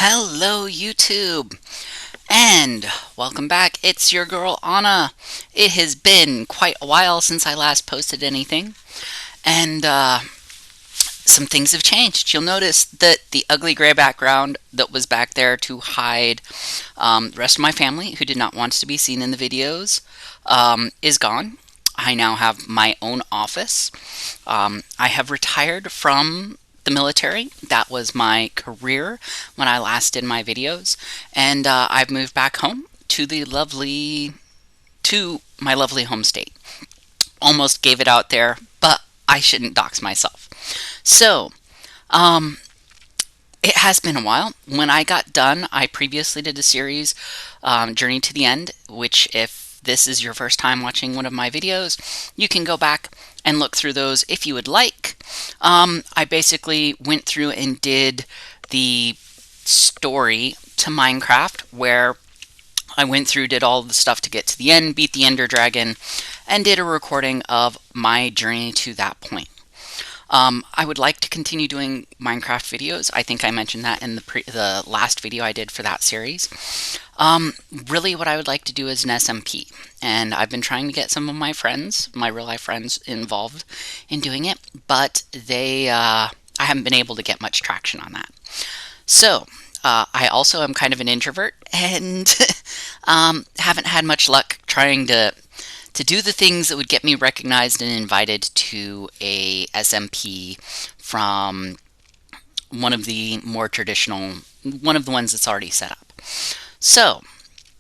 Hello, YouTube, and welcome back. It's your girl, Anna. It has been quite a while since I last posted anything, and some things have changed. You'll notice that the ugly gray background that was back there to hide the rest of my family, who did not want to be seen in the videos, is gone. I now have my own office. I have retired from the military. That was my career when I last did my videos, and I've moved back home to my lovely home state. Almost gave it out there, but I shouldn't dox myself. So, it has been a while. When I got done, I previously did a series, Journey to the End, which, if this is your first time watching one of my videos, you can go back and look through those if you would like. I basically went through and did the story to Minecraft, where I went through, did all the stuff to get to the end, beat the Ender Dragon, and did a recording of my journey to that point. I would like to continue doing Minecraft videos. I think I mentioned that in the last video I did for that series. Really what I would like to do is an SMP, and I've been trying to get some of my friends, my real life friends, involved in doing it, but I haven't been able to get much traction on that. So, I also am kind of an introvert, and haven't had much luck trying to do the things that would get me recognized and invited to a SMP from one of the more traditional, one of the ones that's already set up. So,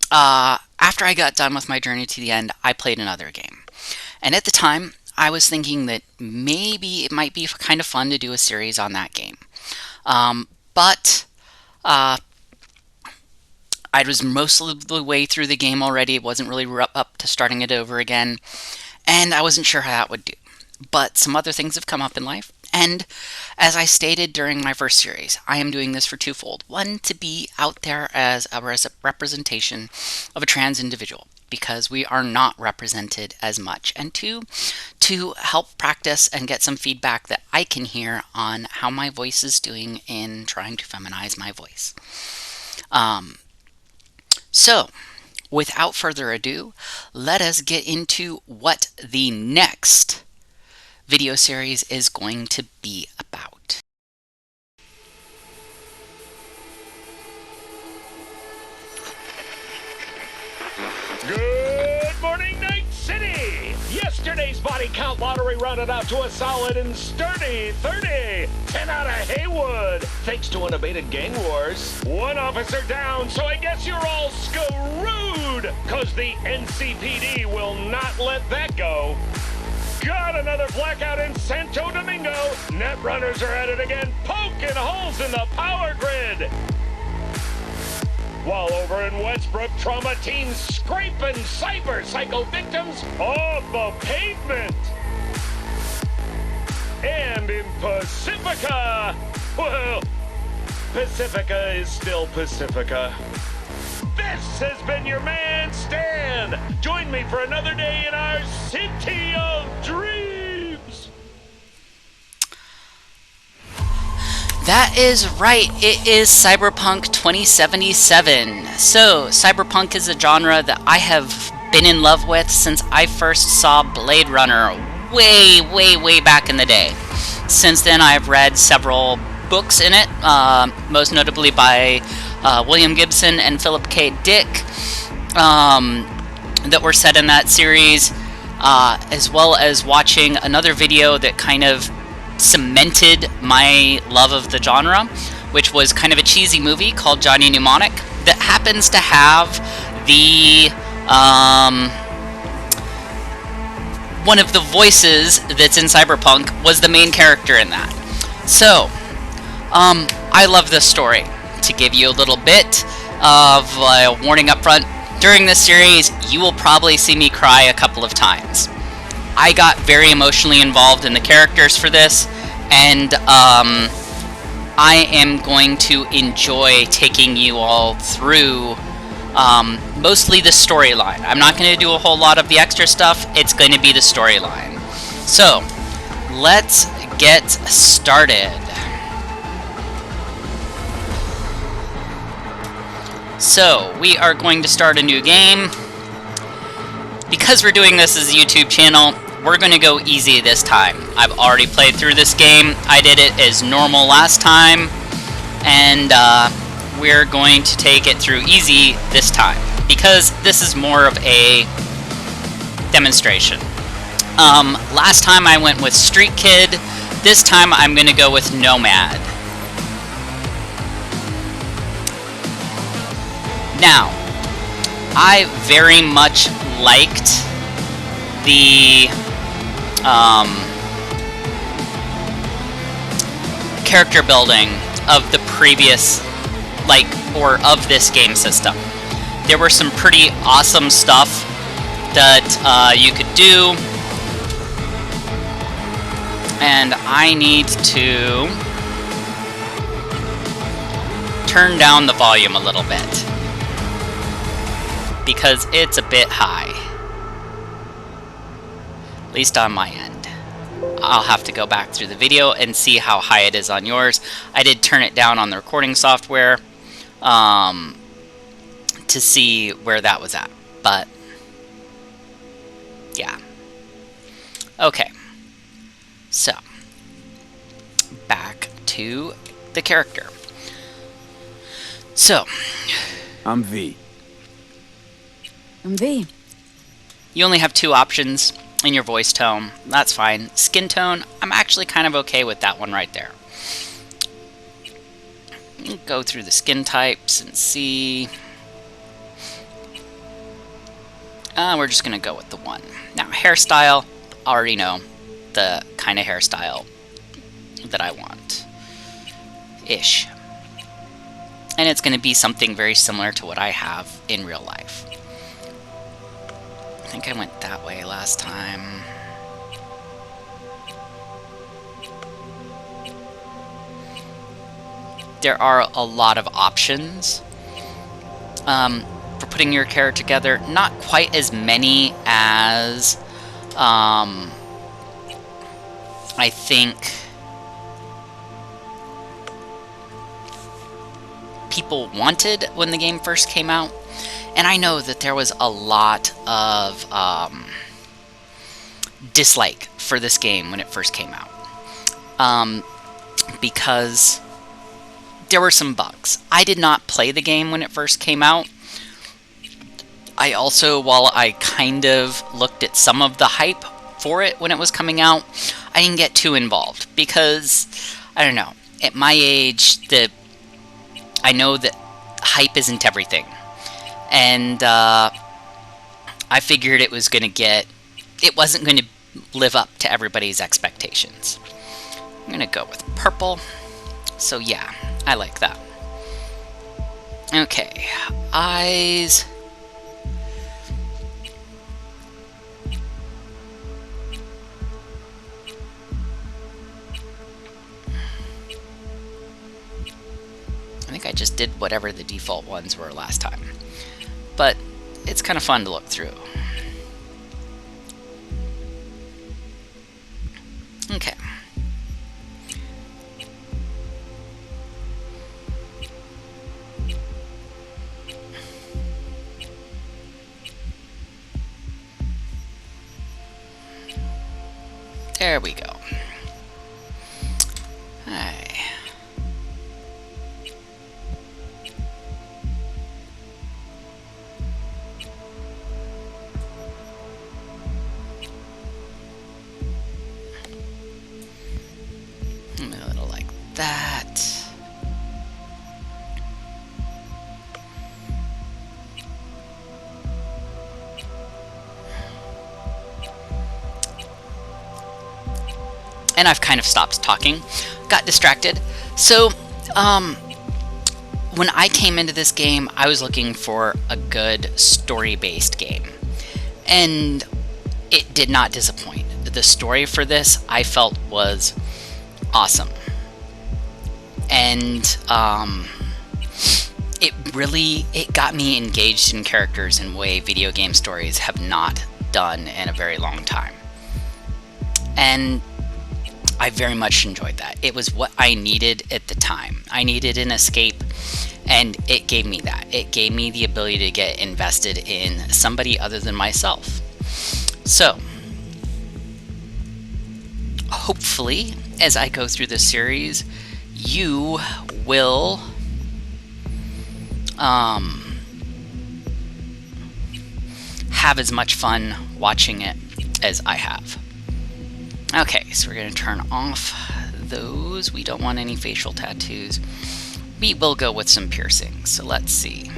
after I got done with my journey to the end, I played another game. And at the time, I was thinking that maybe it might be kind of fun to do a series on that game. But I was most of the way through the game already. It wasn't really up to starting it over again, and I wasn't sure how that would do. But some other things have come up in life, and as I stated during my first series, I am doing this for twofold. One, to be out there as a representation of a trans individual, because we are not represented as much, and two, to help practice and get some feedback that I can hear on how my voice is doing in trying to feminize my voice. So, without further ado, let us get into what the next video series is going to be about. Good morning, Night City! Yesterday's body count lottery rounded out to a solid and sturdy 30. 10 out of Haywood, thanks to unabated gang wars. One officer down, so I guess you're all screwed, cause the NCPD will not let that go. Got another blackout in Santo Domingo. Netrunners are at it again, poking holes in the power grid. While over in Westbrook, trauma teams scraping cyber psycho victims off the pavement. And in Pacifica, well, Pacifica is still Pacifica. This has been your man, Stan. Join me for another day in our City of Dreams. That is right, it is Cyberpunk 2077. So, Cyberpunk is a genre that I have been in love with since I first saw Blade Runner way back in the day. Since then, I've read several books in it, most notably by William Gibson and Philip K. Dick, that were set in that series, as well as watching another video that kind of cemented my love of the genre, which was kind of a cheesy movie called Johnny Mnemonic, that happens to have the one of the voices that's in Cyberpunk was the main character in that. So, I love this story. To give you a little bit of a warning up front, during this series, you will probably see me cry a couple of times. I got very emotionally involved in the characters for this, and I am going to enjoy taking you all through mostly the storyline. I'm not going to do a whole lot of the extra stuff, it's going to be the storyline. So, let's get started. So, we are going to start a new game. Because we're doing this as a YouTube channel, we're going to go easy this time. I've already played through this game. I did it as normal last time. And we're going to take it through easy this time. Because this is more of a demonstration. Last time I went with Street Kid. This time I'm going to go with Nomad. Now, I very much liked the character building of the previous, or of this game system. There were some pretty awesome stuff that you could do, and I need to turn down the volume a little bit because it's a bit high, at least on my end. I'll have to go back through the video and see how high it is on yours. I did turn it down on the recording software to see where that was at, but yeah. Okay, so back to the character. So, I'm V. I'm V. You only have two options in your voice tone. That's fine. Skin tone, I'm actually kind of okay with that one right there. Go through the skin types and see. We're just going to go with the one. Now, hairstyle, already know the kind of hairstyle that I want. Ish. And it's going to be something very similar to what I have in real life. I think I went that way last time. There are a lot of options for putting your character together. Not quite as many as I think people wanted when the game first came out. And I know that there was a lot of dislike for this game when it first came out. Because there were some bugs. I did not play the game when it first came out. I also, while I kind of looked at some of the hype for it when it was coming out, I didn't get too involved. Because, I don't know, at my age, I know that hype isn't everything. And I figured it wasn't going to live up to everybody's expectations. I'm going to go with purple. So yeah, I like that. Okay, eyes. I think I just did whatever the default ones were last time. But it's kind of fun to look through. Okay. There we go. Alright. A little like that. And I've kind of stopped talking, got distracted. So, when I came into this game, I was looking for a good story-based game. And it did not disappoint. The story for this, I felt, was awesome. And it got me engaged in characters in a way video game stories have not done in a very long time. And I very much enjoyed that. It was what I needed at the time. I needed an escape, and it gave me that. It gave me the ability to get invested in somebody other than myself. So, hopefully, as I go through this series, you will have as much fun watching it as I have. Okay, so we're going to turn off those. We don't want any facial tattoos. We will go with some piercings, so let's see.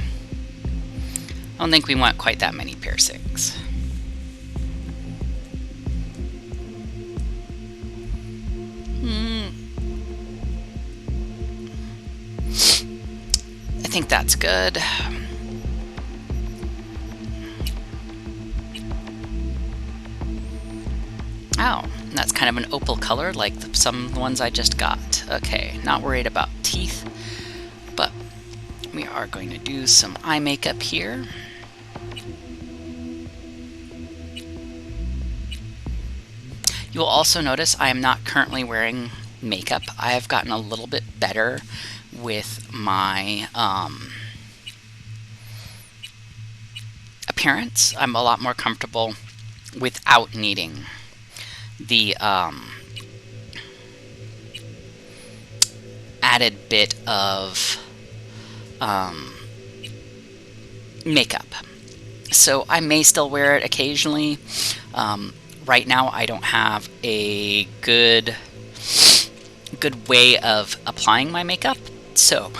I don't think we want quite that many piercings. I think that's good. Oh, that's kind of an opal color like some ones I just got. Okay, not worried about teeth, but we are going to do some eye makeup here. You will also notice I am not currently wearing makeup. I have gotten a little bit better with my appearance. I'm a lot more comfortable without needing the added bit of makeup. So I may still wear it occasionally. Right now I don't have a good way of applying my makeup, so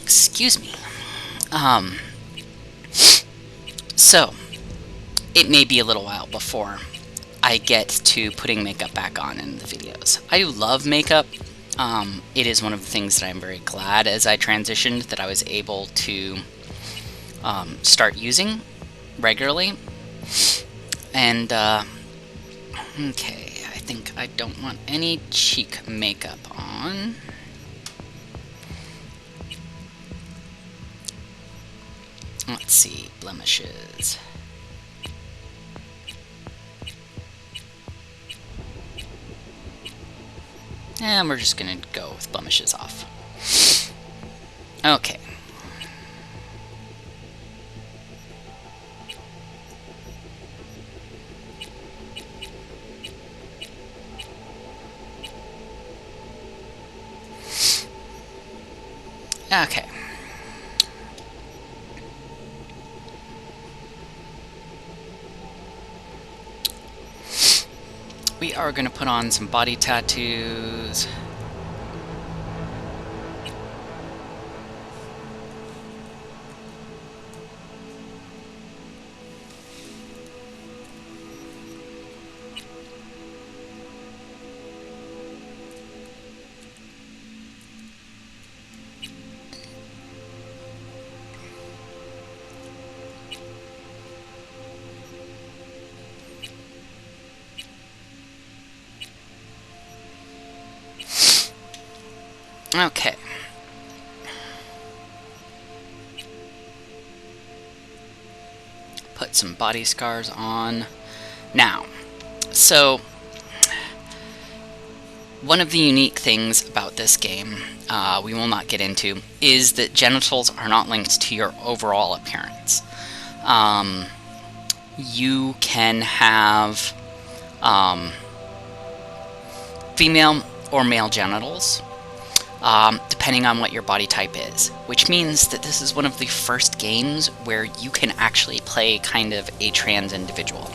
excuse me. So it may be a little while before I get to putting makeup back on in the videos. I love makeup. It is one of the things that I'm very glad as I transitioned that I was able to start using regularly. And okay, I think I don't want any cheek makeup on. Let's see, blemishes. And we're just gonna go with blemishes off. Okay. Okay. We are going to put on some body tattoos. Okay. Put some body scars on. Now, so one of the unique things about this game, we will not get into, is that genitals are not linked to your overall appearance. You can have female or male genitals, depending on what your body type is, which means that this is one of the first games where you can actually play kind of a trans individual.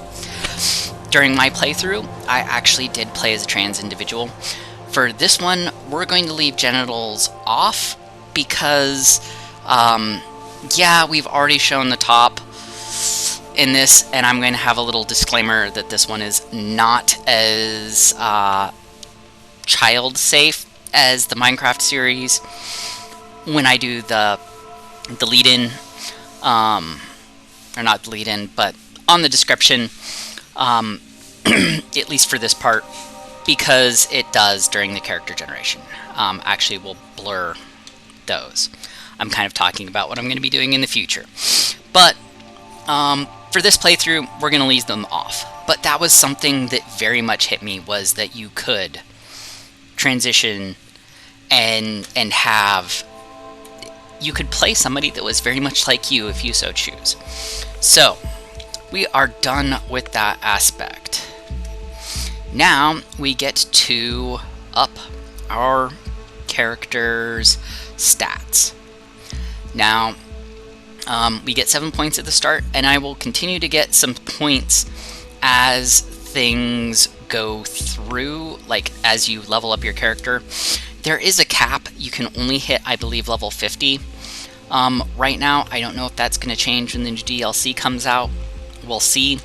During my playthrough, I actually did play as a trans individual. For this one, we're going to leave genitals off because, yeah, we've already shown the top in this, and I'm going to have a little disclaimer that this one is not as child safe as the Minecraft series. When I do the lead-in, or not the lead-in, but on the description, at least for this part, because it does during the character generation, actually will blur those. I'm kind of talking about what I'm going to be doing in the future. But For this playthrough, we're going to leave them off. But that was something that very much hit me, was that you could transition and have... You could play somebody that was very much like you if you so choose. So, we are done with that aspect. Now, we get to up our character's stats. Now, we get 7 points at the start, and I will continue to get some points as things go through, like as you level up your character. There is a cap. You can only hit, I believe, level 50. Right now, I don't know if that's going to change when the new DLC comes out. We'll see.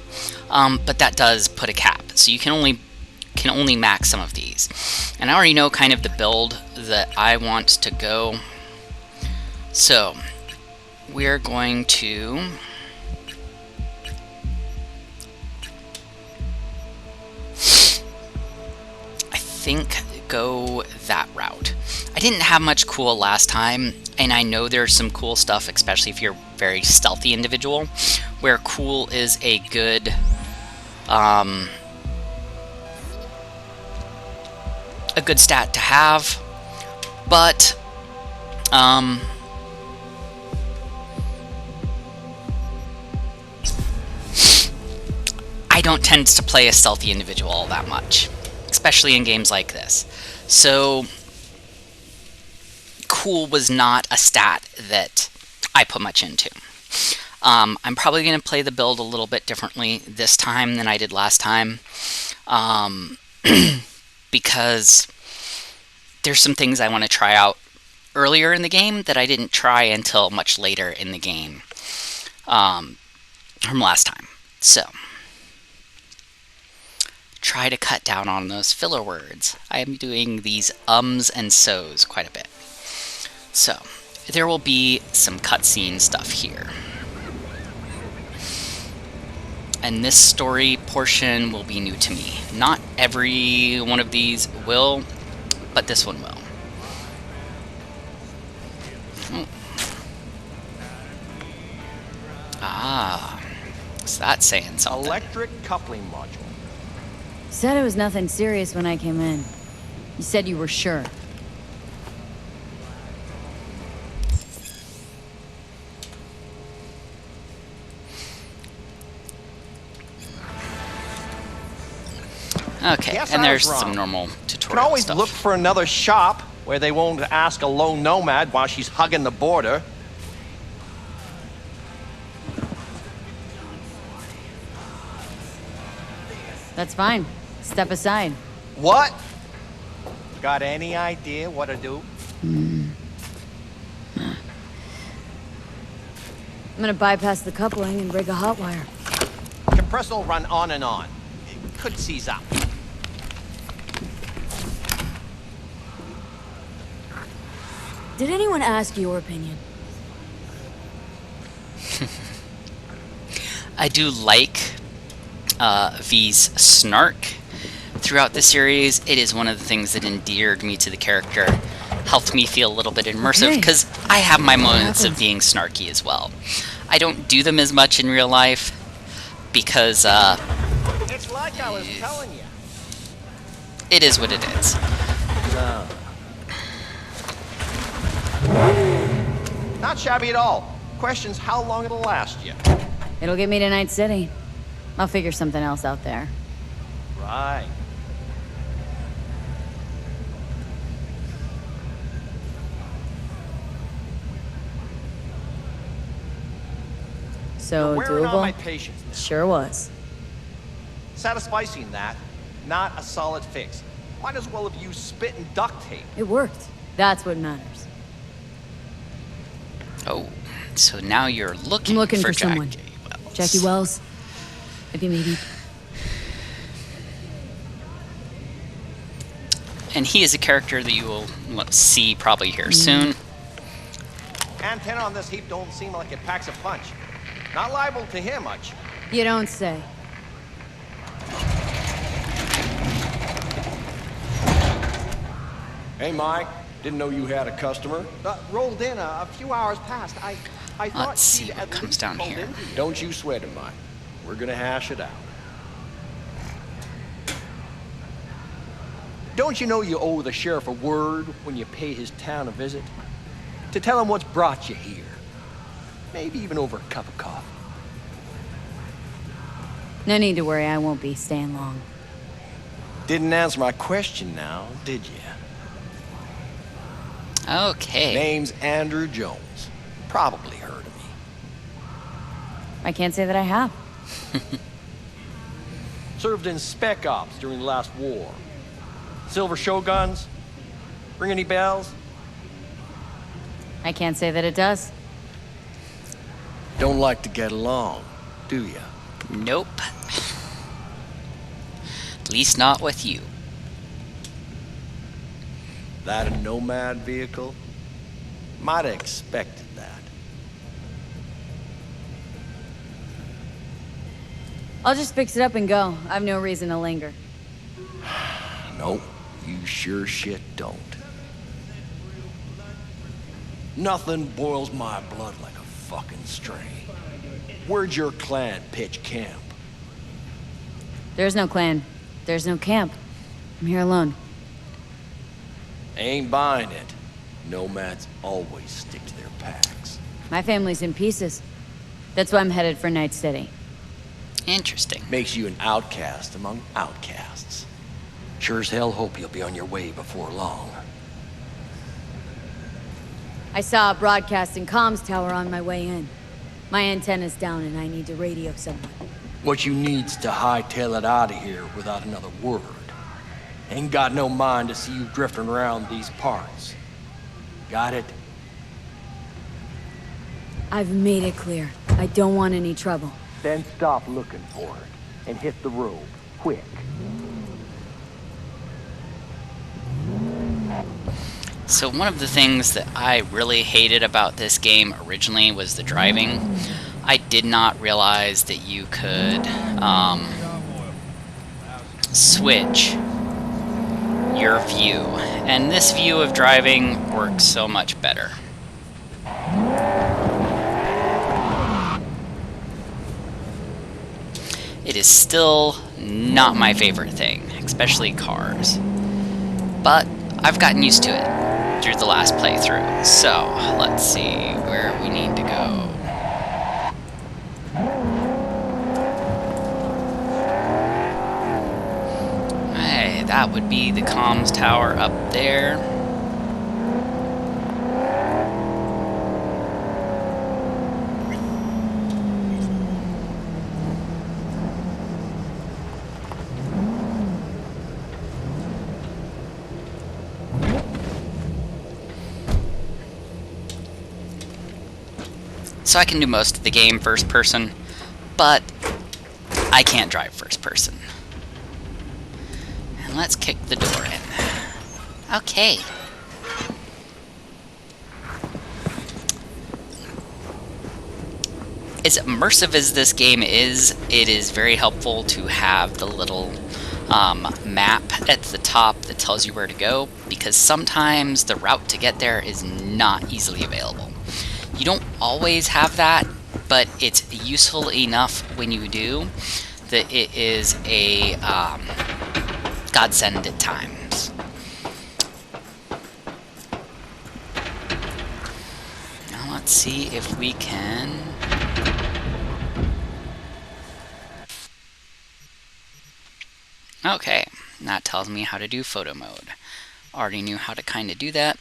But that does put a cap, so you can only max some of these. And I already know kind of the build that I want to go. So, we're going to... I think go that route. I didn't have much cool last time, and I know there's some cool stuff, especially if you're a very stealthy individual, where cool is a good stat to have, but I don't tend to play a stealthy individual all that much, especially in games like this. So cool was not a stat that I put much into. I'm probably going to play the build a little bit differently this time than I did last time, because there's some things I want to try out earlier in the game that I didn't try until much later in the game from last time. So, try to cut down on those filler words. I am doing these ums and so's quite a bit. So, there will be some cutscene stuff here. And this story portion will be new to me. Not every one of these will, but this one will. Oh. Ah, what's that saying something? Electric coupling module. Said it was nothing serious when I came in. You said you were sure. Okay, Guess and I there's was wrong. some normal You tutorial can always stuff. look for another shop where they won't ask a lone nomad while she's hugging the border. That's fine. Step aside. What? Got any idea what to do? I'm gonna bypass the coupling and rig a hot wire. Compressor will run on and on. It could seize up. Did anyone ask your opinion? I do like V's snark throughout the series. It is one of the things that endeared me to the character, helped me feel a little bit immersive, because I have my moments of being snarky as well. I don't do them as much in real life because It's like I was telling you. it is what it is. Not shabby at all. Question's how long it'll last you. It'll get me to Night City. I'll figure something else out there. Right. So Wearing on my doable? patience now. Sure was. Satisficing that, not a solid fix. Might as well have used spit and duct tape. It worked. That's what matters. Oh, so now you're looking, I'm looking for Jackie someone. Wells. Jackie Wells. Maybe. And he is a character that you will see probably here soon. Antenna on this heap don't seem like it packs a punch. Not liable to hear much. You don't say. Hey, Mike. Didn't know you had a customer. Rolled in a few hours past. I thought Let's see she'd what at comes least down called here. in. Don't you sweat it, Mike. We're gonna hash it out. Don't you know you owe the sheriff a word when you pay his town a visit? To tell him what's brought you here. Maybe even over a cup of coffee. No need to worry, I won't be staying long. Didn't answer my question now, did you? Okay. Name's Andrew Jones. Probably heard of me. I can't say that I have. Served in Spec Ops during the last war. Silver Shoguns? Ring any bells? I can't say that it does. Don't like to get along, do ya? Nope. At least not with you. That a Nomad vehicle? Might have expected that. I'll just fix it up and go. I've no reason to linger. Nope, you sure shit don't. Nothing boils my blood like a fucking stray. Where'd your clan pitch camp? There's no clan. There's no camp. I'm here alone. Ain't buying it. Nomads always stick to their packs. My family's in pieces. That's why I'm headed for Night City. Interesting. Makes you an outcast among outcasts. Sure as hell hope you'll be on your way before long. I saw a broadcasting comms tower on my way in. My antenna's down and I need to radio someone. What you need's to hightail it out of here without another word. Ain't got no mind to see you drifting around these parts. Got it? I've made it clear. I don't want any trouble. Then stop looking for it and hit the road, quick. So one of the things that I really hated about this game originally was the driving. I did not realize that you could switch your view, and this view of driving works so much better. It is still not my favorite thing, especially cars, but I've gotten used to it through the last playthrough. So let's see where we need to go. Hey, that would be the comms tower up there. So I can do most of the game first person, but I can't drive first person. And let's kick the door in. Okay. As immersive as this game is, it is very helpful to have the little map at the top that tells you where to go, because sometimes the route to get there is not easily available. You don't always have that, but it's useful enough when you do that it is a godsend at times. Now let's see if we can... Okay, that tells me how to do photo mode. Already knew how to kind of do that.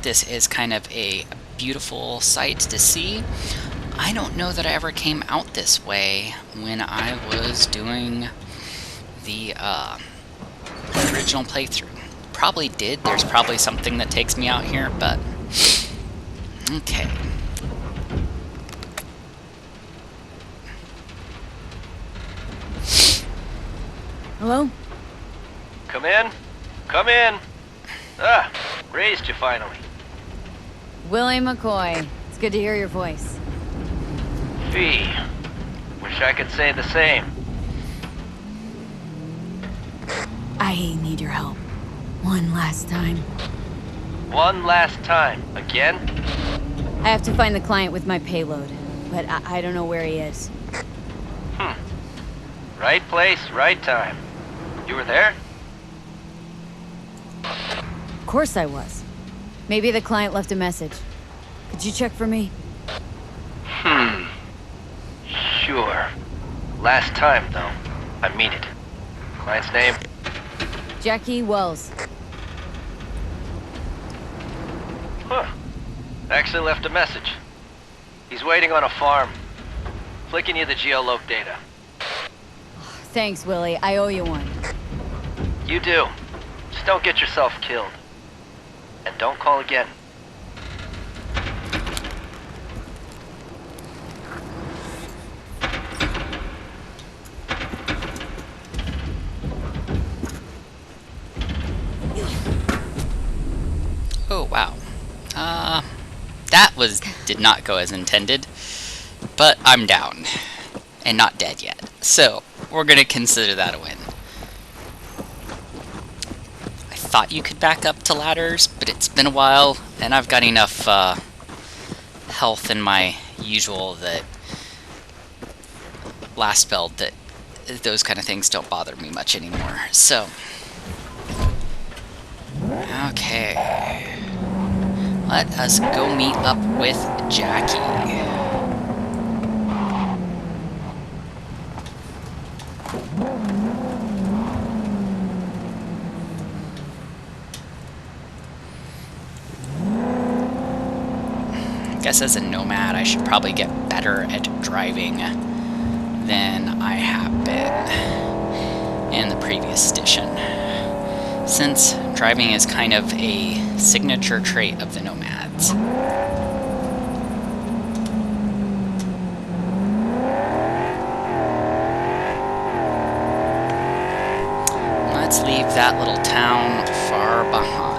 This is kind of a beautiful sight to see. I don't know that I ever came out this way when I was doing the original playthrough. Probably did. There's probably something that takes me out here, but... Okay. Hello? Come in. Come in. Ah, raised you finally. Willie McCoy. It's good to hear your voice. V. Wish I could say the same. I need your help. One last time. One last time. Again? I have to find the client with my payload. but I don't know where he is. Right place, right time. You were there? Of course I was. Maybe the client left a message. Could you check for me? Sure. Last time, though. I mean it. Client's name? Jackie Wells. Huh. Actually left a message. He's waiting on a farm. Flicking you the geoloc data. Thanks, Willie. I owe you one. You do. Just don't get yourself killed. And don't call again. Oh, wow. That did not go as intended. But I'm down. And not dead yet. So, we're gonna consider that a win. I thought you could back up to ladders, but it's been a while, and I've got enough health in my usual that last build that those kind of things don't bother me much anymore. So, okay. Let us go meet up with Jackie. Guess as a nomad, I should probably get better at driving than I have been in the previous edition, since driving is kind of a signature trait of the nomads. Let's leave that little town far behind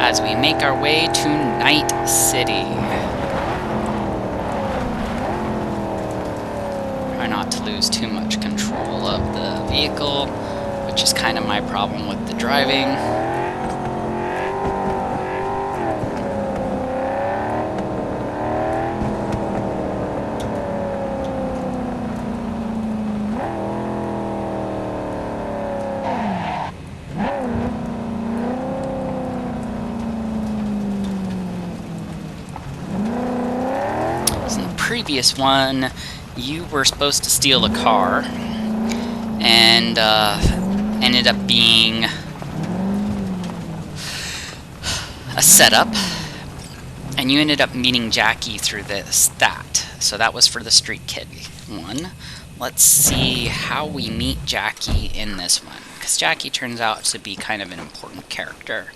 as we make our way to Night City. Try not to lose too much control of the vehicle, which is kind of my problem with the driving. Previous one, you were supposed to steal a car and ended up being a setup, and you ended up meeting Jackie through that. So that was for the street kid one. Let's see how we meet Jackie in this one, because Jackie turns out to be kind of an important character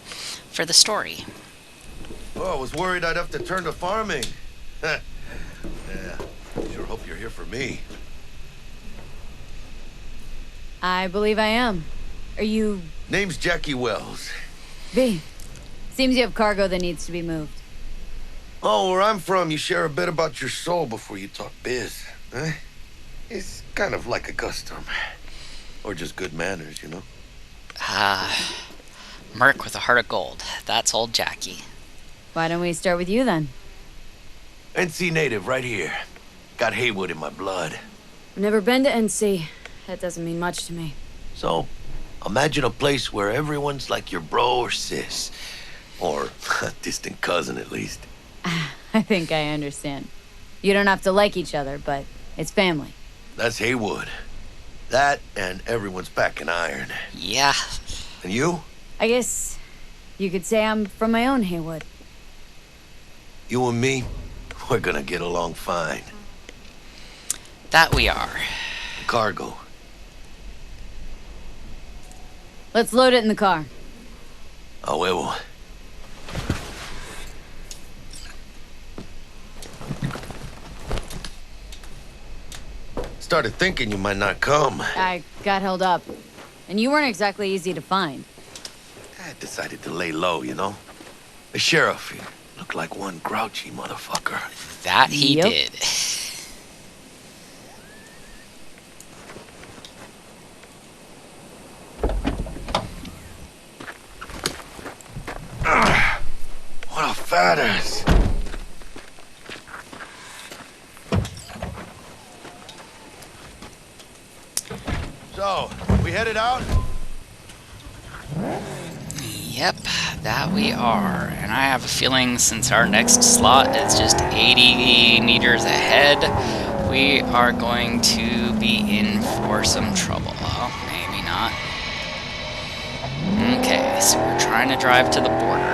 for the story. Oh, I was worried I'd have to turn to farming. Yeah, sure hope you're here for me. I believe I am. Are you... Name's Jackie Wells. V. Seems you have cargo that needs to be moved. Oh, where I'm from, you share a bit about your soul before you talk biz, eh? It's kind of like a custom. Or just good manners, you know? Merc with a heart of gold. That's old Jackie. Why don't we start with you then? NC native right here. Got Haywood in my blood. I've never been to NC. That doesn't mean much to me. So, imagine a place where everyone's like your bro or sis. Or a distant cousin, at least. I think I understand. You don't have to like each other, but it's family. That's Haywood. That and everyone's packing iron. Yeah. And you? I guess you could say I'm from my own Haywood. You and me, we're gonna get along fine. That we are. Cargo. Let's load it in the car. A huevo. Started thinking you might not come. I got held up. And you weren't exactly easy to find. I decided to lay low, you know? The sheriff, he looked like one grouchy motherfucker. That he Yep. did. What a fat ass. it out? Yep, that we are. And I have a feeling since our next slot is just 80 meters ahead, we are going to be in for some trouble. Well, maybe not. Okay, so we're trying to drive to the border.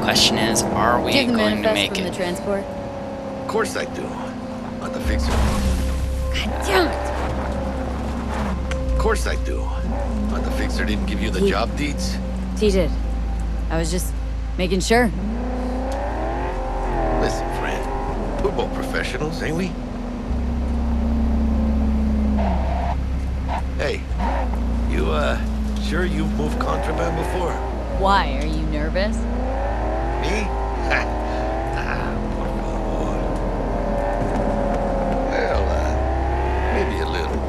Question is, are we Do you have the going to manifest make from it? the transport? Of course I do. But the fixer. God damn it! Of course I do. But the fixer didn't give you the job deeds? He did. I was just making sure. Listen, friend. We're both professionals, ain't we? Hey, you, sure you've moved contraband before? Why? Are you nervous? Me? Por favor. Well, maybe a little.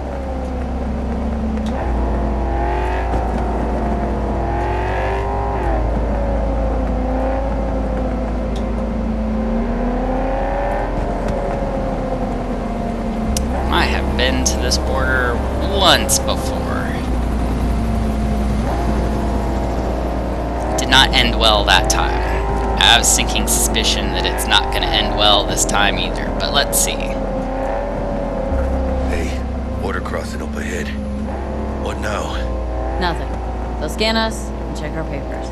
I have been to this border once before. Did not end well that time. I have a sinking suspicion that it's not going to end well this time either, but let's see. Hey, border crossing up ahead. What now? Nothing. They'll scan us and check our papers.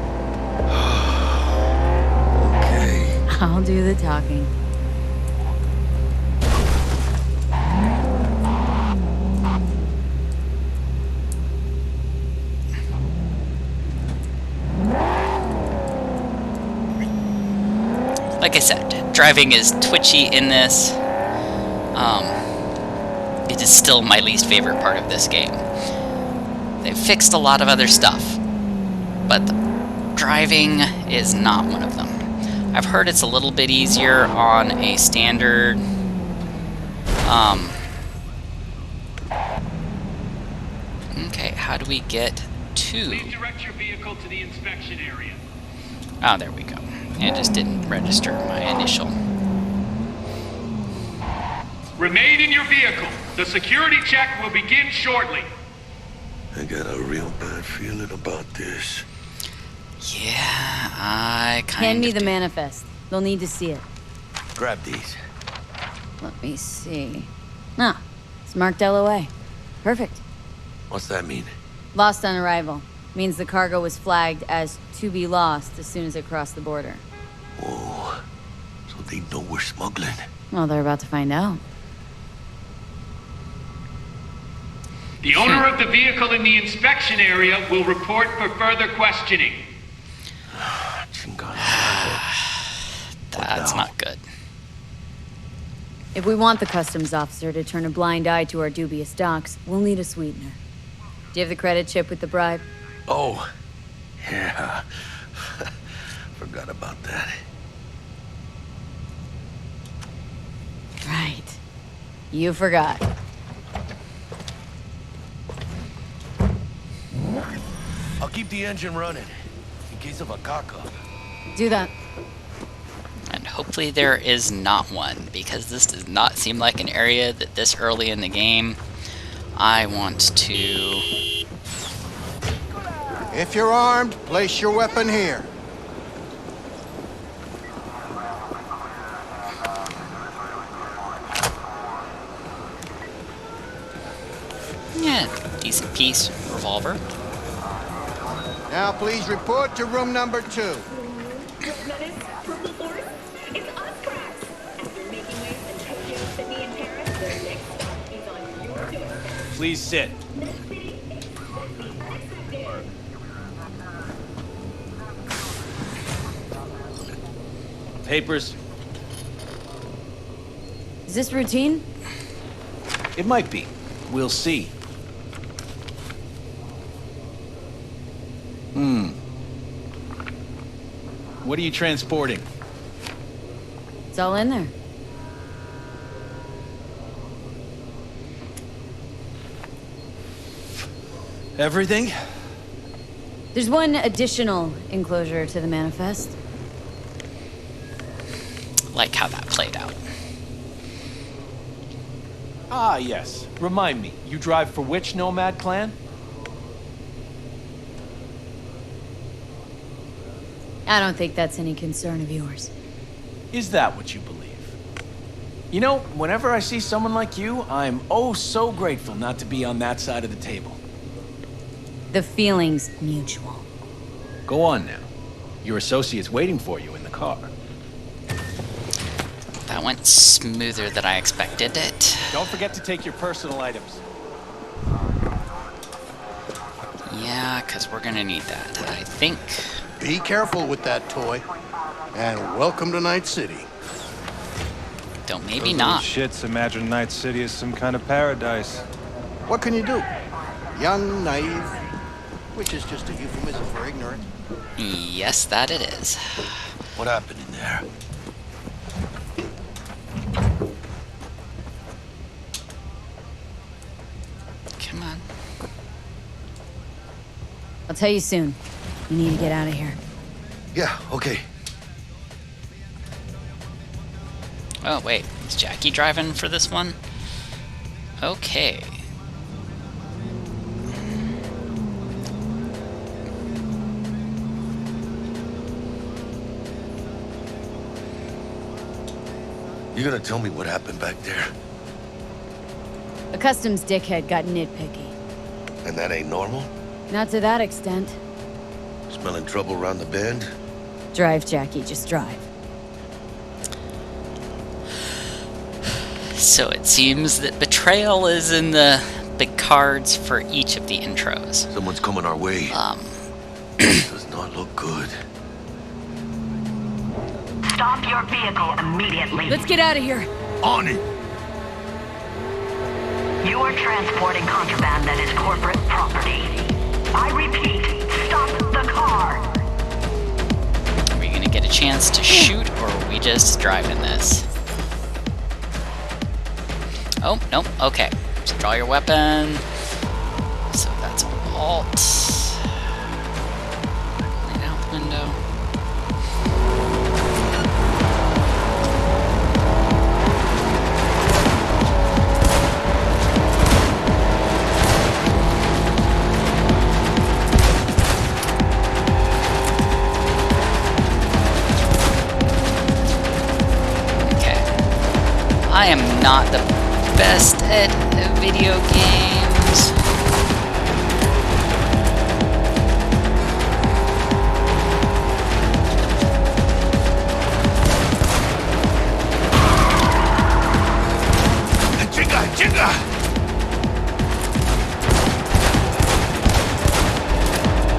Okay. I'll do the talking. Like I said, driving is twitchy in this. It is still my least favorite part of this game. They've fixed a lot of other stuff, but driving is not one of them. I've heard it's a little bit easier on a standard okay, how do we get to? Please direct your vehicle to the inspection area. Oh, there we go. It just didn't register my initial. Remain in your vehicle. The security check will begin shortly. I got a real bad feeling about this. Yeah, I kind Hand of me the do. manifest. They'll need to see it. Grab these. Let me see. Ah, it's marked LOA. Perfect. What's that mean? Lost on arrival. Means the cargo was flagged as to be lost as soon as it crossed the border. Whoa. So they know we're smuggling. Well, they're about to find out. The owner of the vehicle in the inspection area will report for further questioning. Chingada. That's now? not good. If we want the customs officer to turn a blind eye to our dubious docks, we'll need a sweetener. Do you have the credit chip with the bribe? Oh, yeah. Forgot about that. Right. You forgot. I'll keep the engine running in case of a cock-up. Do that. And hopefully there is not one, because this does not seem like an area that this early in the game I want to... If you're armed, place your weapon here. Yeah, decent piece. Revolver. Now please report to room number 2. Please sit. Papers. Is this routine? It might be. We'll see. What are you transporting? It's all in there. Everything? There's one additional enclosure to the manifest. Like how that played out. Ah, yes. Remind me, you drive for which nomad clan? I don't think that's any concern of yours. Is that what you believe? You know, whenever I see someone like you, I'm oh so grateful not to be on that side of the table. The feeling's mutual. Go on now. Your associate's waiting for you in the car. That went smoother than I expected it. Don't forget to take your personal items. Yeah, because we're gonna need that, I think. Be careful with that toy. And welcome to Night City. Don't maybe not. Shits imagine Night City as some kind of paradise. What can you do? Young, naive, which is just a euphemism for ignorant. Yes, that it is. What happened in there? Come on. I'll tell you soon. We need to get out of here. Yeah, okay. Oh, wait. Is Jackie driving for this one? Okay. You gonna tell me what happened back there? A customs dickhead got nitpicky. And that ain't normal? Not to that extent. Smelling trouble around the bend? Drive, Jackie, just drive. So it seems that betrayal is in the big cards for each of the intros. Someone's coming our way. Does not look good. Stop your vehicle immediately. Let's get out of here. On it! You are transporting contraband that is corporate property. I repeat, stop the car. Are we gonna get a chance to shoot, or are we just driving this? Oh, nope, okay. So draw your weapon. So that's Alt. Clean out the window. I am not the best at video games. Chinga, chinga!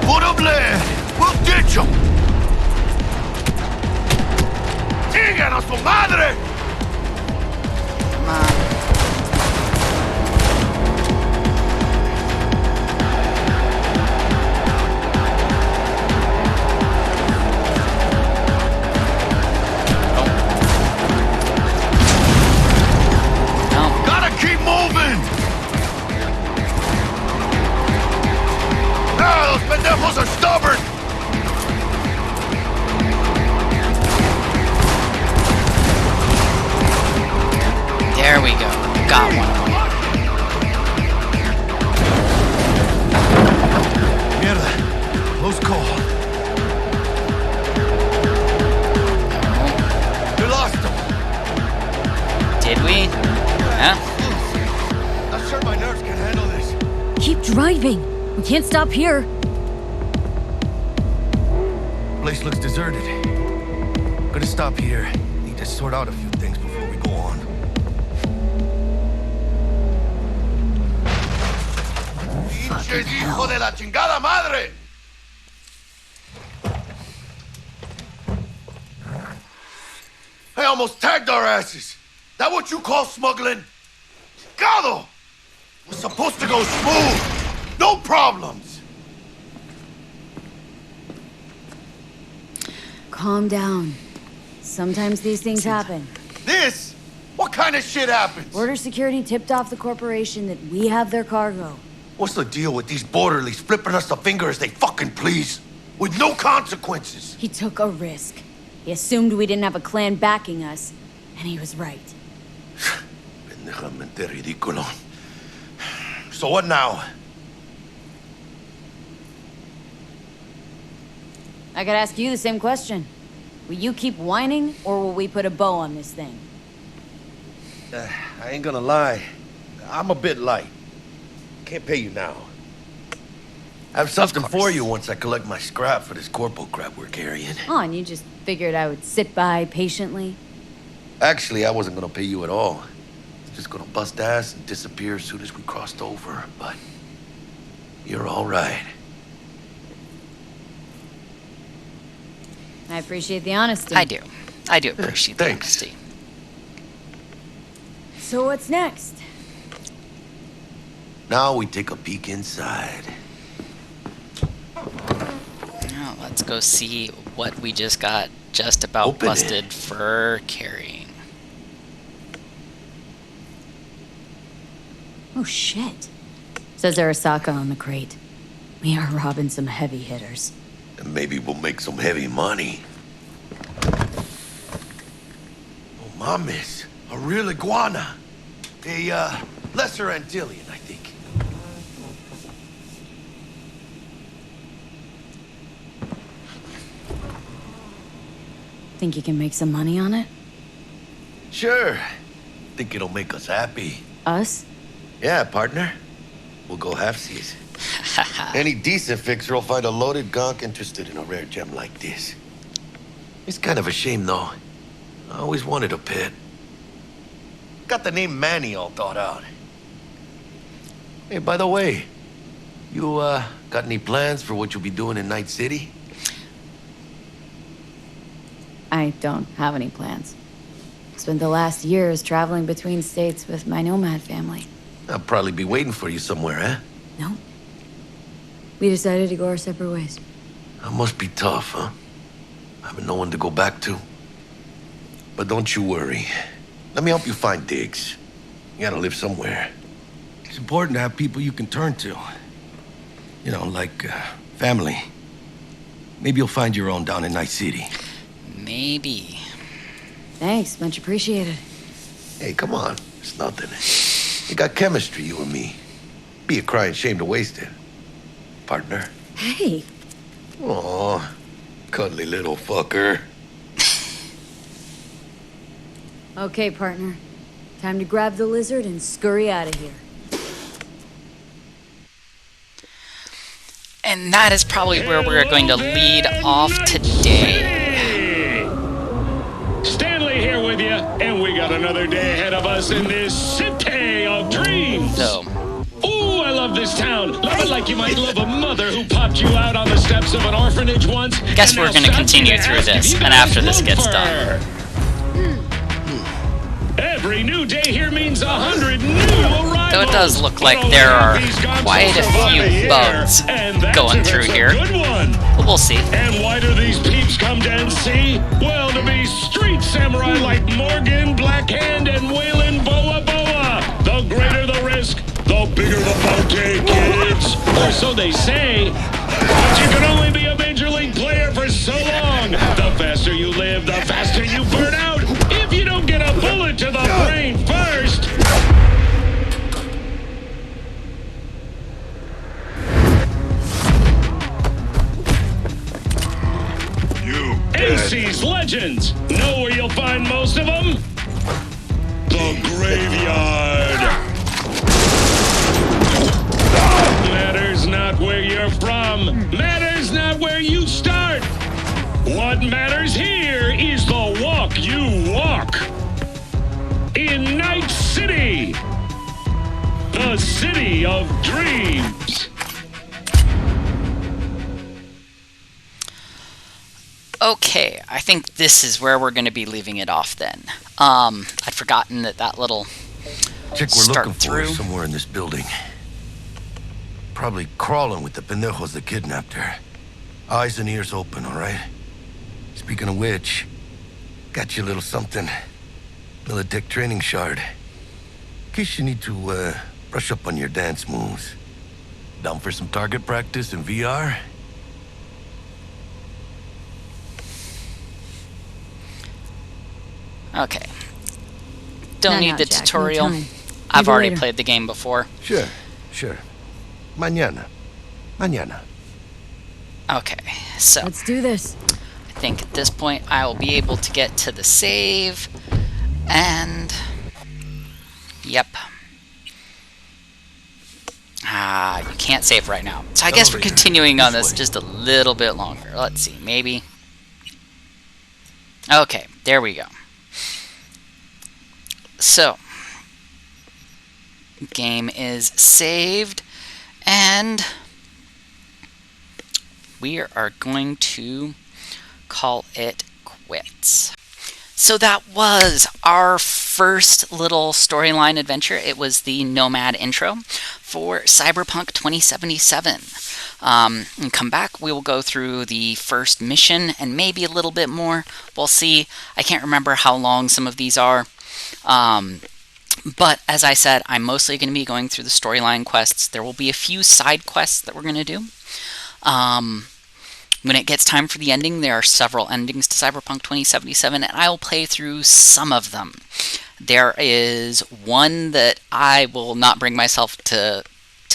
Put up there! We'll ditch him! ¡Chingan a su madre! Pendejos are stubborn! There we go. Got one. Mierda. Close call. We lost him. Did we? Yeah. Not sure my nerves can handle this. Keep driving. We can't stop here. Place looks deserted. Gonna stop here. Need to sort out a few things before we go on. ¡Pinches hijo de la chingada madre! I almost tagged our asses. That what you call smuggling? Chingado! We're supposed to go smooth. No problems. Calm down. Sometimes these things happen. This? What kind of shit happens? Border security tipped off the corporation that we have their cargo. What's the deal with these borderlies flipping us the finger as they fucking please? With no consequences? He took a risk. He assumed we didn't have a clan backing us, and he was right. Realmente ridículo. So what now? I gotta ask you the same question. Will you keep whining, or will we put a bow on this thing? I ain't gonna lie. I'm a bit light. Can't pay you now. I have something for you once I collect my scrap for this corpo crap we're carrying. Oh, and you just figured I would sit by patiently? Actually, I wasn't gonna pay you at all. Just gonna bust ass and disappear as soon as we crossed over, but you're all right. I appreciate the honesty. I do. I do appreciate the honesty. So what's next? Now we take a peek inside. Now let's go see what we just got just about busted for carrying. Oh shit. Says Arasaka on the crate. We are robbing some heavy hitters. And maybe we'll make some heavy money. Oh, mames. A real iguana. A, lesser Antillean, I think. Think you can make some money on it? Sure. Think it'll make us happy. Us? Yeah, partner. We'll go halfsies. Any decent fixer will find a loaded gonk interested in a rare gem like this. It's kind of a shame, though. I always wanted a pet. Got the name Manny all thought out. Hey, by the way, you, got any plans for what you'll be doing in Night City? I don't have any plans. Spent the last years traveling between states with my nomad family. I'll probably be waiting for you somewhere, eh? No. We decided to go our separate ways. That must be tough, huh? Having no one to go back to. But don't you worry. Let me help you find digs. You gotta live somewhere. It's important to have people you can turn to. You know, like, family. Maybe you'll find your own down in Night City. Maybe. Thanks, much appreciated. Hey, come on. It's nothing. You got chemistry, you and me. Be a crying shame to waste it. Partner. Hey. Aw, cuddly little fucker. Okay, partner. Time to grab the lizard and scurry out of here. And that is probably where we're going to lead off today. Stanley here with you, and we got another day ahead of us in this city of dreams. So. Ooh, I love this town. Love it like you might love a mother who popped you out on the steps of an orphanage once. Guess we're going to continue through this, and after this gets done. Every new day here means 100 new arrivals. Though it does look like there are quite a few bugs going through here. But we'll see. And why do these peeps come to NC? Well, to be street samurai like Morgan, Blackhand, and Waylon Boa Boa. The greater the risk, the bigger the bounty, kids. Or so they say. But you can only be a major league player for so long. The faster you live, the faster you burn out. If you don't get a bullet to the brain first. AC's Legends. Know where you'll find most of them? The graveyard. Matters not where you're from. Matters not where you start. What matters here is the walk you walk. In Night City. The city of dreams. Okay, I think this is where we're going to be leaving it off then. I'd forgotten that little Chick we're looking for is somewhere in this building. Probably crawling with the pendejos that kidnapped her. Eyes and ears open, all right? Speaking of which, got you a little something. Militech training shard. In case you need to, brush up on your dance moves. Down for some target practice in VR? Okay. don't No, need no, the Jack, no tutorial. time. I've Maybe already later. played the game before. Sure, sure. Mañana. Mañana. Okay, so Let's do this. I think at this point I will be able to get to the save, and yep. You can't save right now. So I guess we're Elevator. continuing on This this way. just a little bit longer. Let's see, maybe. Okay, there we go. So, game is saved, and we are going to call it quits. So that was our first little storyline adventure. It was the Nomad intro for Cyberpunk 2077. And come back, we will go through the first mission and maybe a little bit more. We'll see. I can't remember how long some of these are. But as I said, I'm mostly going to be going through the storyline quests. There will be a few side quests that we're going to do. When it gets time for the ending, there are several endings to Cyberpunk 2077, and I will play through some of them. There is one that I will not bring myself to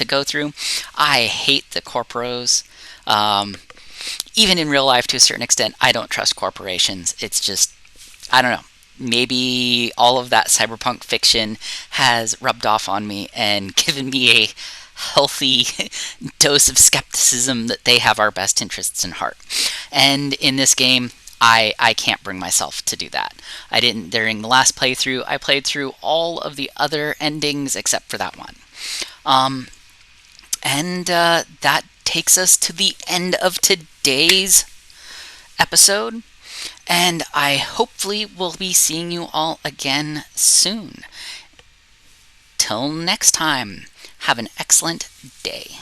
go through. I hate the corporos. Even in real life, to a certain extent, I don't trust corporations. It's just, I don't know. Maybe all of that cyberpunk fiction has rubbed off on me and given me a healthy dose of skepticism that they have our best interests in heart. And in this game, I can't bring myself to do that. I didn't during the last playthrough. I played through all of the other endings except for that one. And that takes us to the end of today's episode. And I hopefully will be seeing you all again soon. Till next time, have an excellent day.